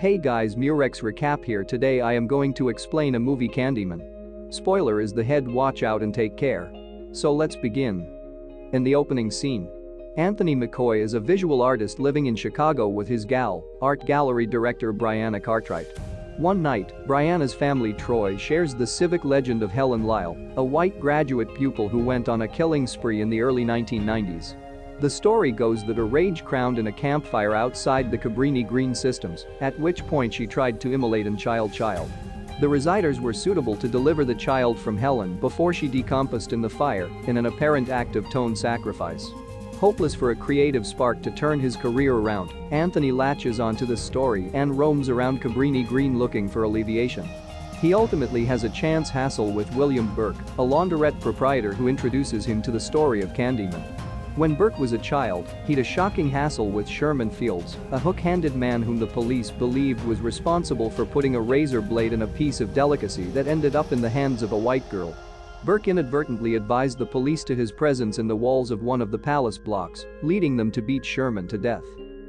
Hey guys, Meurex recap here. Today I am going to explain a movie Candyman. Spoiler is the head, watch out and take care. So let's begin. In the opening scene, Anthony McCoy is a visual artist living in Chicago with his gal, art gallery director Brianna Cartwright. One night, Brianna's family Troy shares the civic legend of Helen Lyle, a white graduate pupil who went on a killing spree in the early 1990s. The story goes that a rage crowned in a campfire outside the Cabrini Green systems, at which point she tried to immolate a child. The residers were suitable to deliver the child from Helen before she decomposed in the fire in an apparent act of tone sacrifice. Hopeless for a creative spark to turn his career around, Anthony latches onto the story and roams around Cabrini Green looking for alleviation. He ultimately has a chance hassle with William Burke, a laundrette proprietor who introduces him to the story of Candyman. When Burke was a child, he'd a shocking hassle with Sherman Fields, a hook-handed man whom the police believed was responsible for putting a razor blade in a piece of delicacy that ended up in the hands of a white girl. Burke inadvertently advised the police to his presence in the walls of one of the palace blocks, leading them to beat Sherman to death.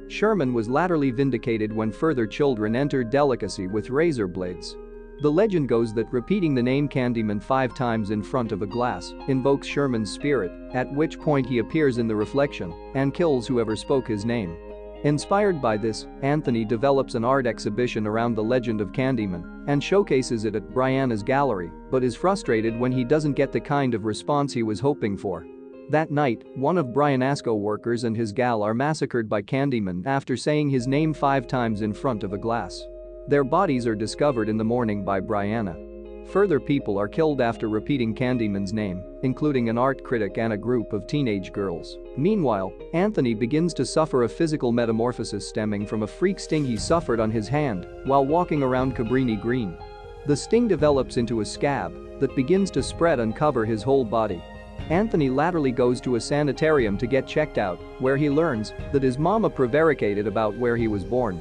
Sherman was latterly vindicated when further children entered delicacy with razor blades. The legend goes that repeating the name Candyman 5 times in front of a glass invokes Sherman's spirit, at which point he appears in the reflection and kills whoever spoke his name. Inspired by this, Anthony develops an art exhibition around the legend of Candyman and showcases it at Brianna's gallery, but is frustrated when he doesn't get the kind of response he was hoping for. That night, one of Brianna's co-workers and his gal are massacred by Candyman after saying his name 5 times in front of a glass. Their bodies are discovered in the morning by Brianna. Further people are killed after repeating Candyman's name, including an art critic and a group of teenage girls. Meanwhile, Anthony begins to suffer a physical metamorphosis stemming from a freak sting he suffered on his hand while walking around Cabrini Green. The sting develops into a scab that begins to spread and cover his whole body. Anthony latterly goes to a sanitarium to get checked out, where he learns that his mama prevaricated about where he was born.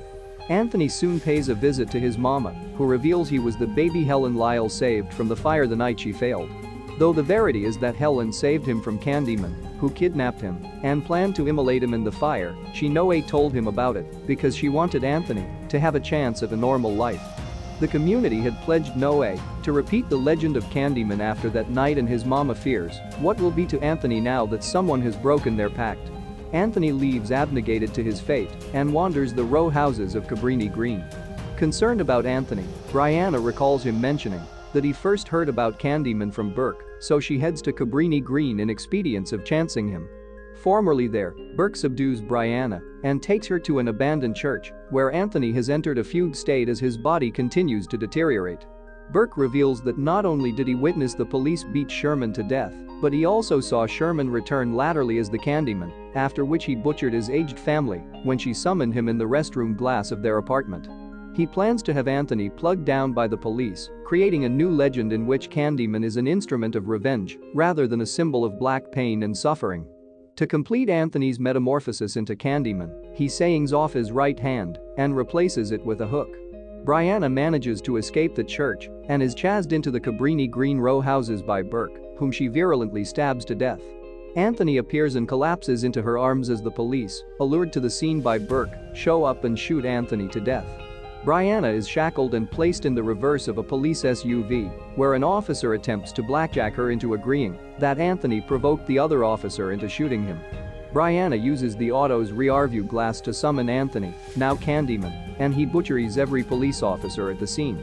Anthony soon pays a visit to his mama, who reveals he was the baby Helen Lyle saved from the fire the night she failed. Though the verity is that Helen saved him from Candyman, who kidnapped him and planned to immolate him in the fire, she told him about it because she wanted Anthony to have a chance at a normal life. The community had pledged to repeat the legend of Candyman after that night, and his mama fears what will be to Anthony now that someone has broken their pact. Anthony leaves abnegated to his fate and wanders the row houses of Cabrini Green. Concerned about Anthony, Brianna recalls him mentioning that he first heard about Candyman from Burke, so she heads to Cabrini Green in expedience of chancing him. Formerly there, Burke subdues Brianna and takes her to an abandoned church, where Anthony has entered a fugue state as his body continues to deteriorate. Burke reveals that not only did he witness the police beat Sherman to death, but he also saw Sherman return latterly as the Candyman, after which he butchered his aged family when she summoned him in the restroom glass of their apartment. He plans to have Anthony plugged down by the police, creating a new legend in which Candyman is an instrument of revenge rather than a symbol of black pain and suffering. To complete Anthony's metamorphosis into Candyman, he saws off his right hand and replaces it with a hook. Brianna manages to escape the church and is chased into the Cabrini Green row houses by Burke, whom she virulently stabs to death. Anthony appears and collapses into her arms as the police, allured to the scene by Burke, show up and shoot Anthony to death. Brianna is shackled and placed in the reverse of a police SUV, where an officer attempts to blackjack her into agreeing that Anthony provoked the other officer into shooting him. Brianna uses the auto's rearview glass to summon Anthony, now Candyman, and he butchers every police officer at the scene.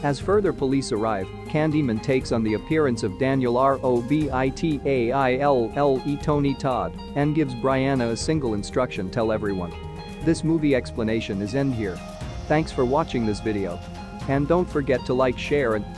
As further police arrive, Candyman takes on the appearance of Daniel Robitaille Tony Todd and gives Brianna a single instruction: tell everyone. This movie explanation is end here. Thanks for watching this video. And don't forget to like, share and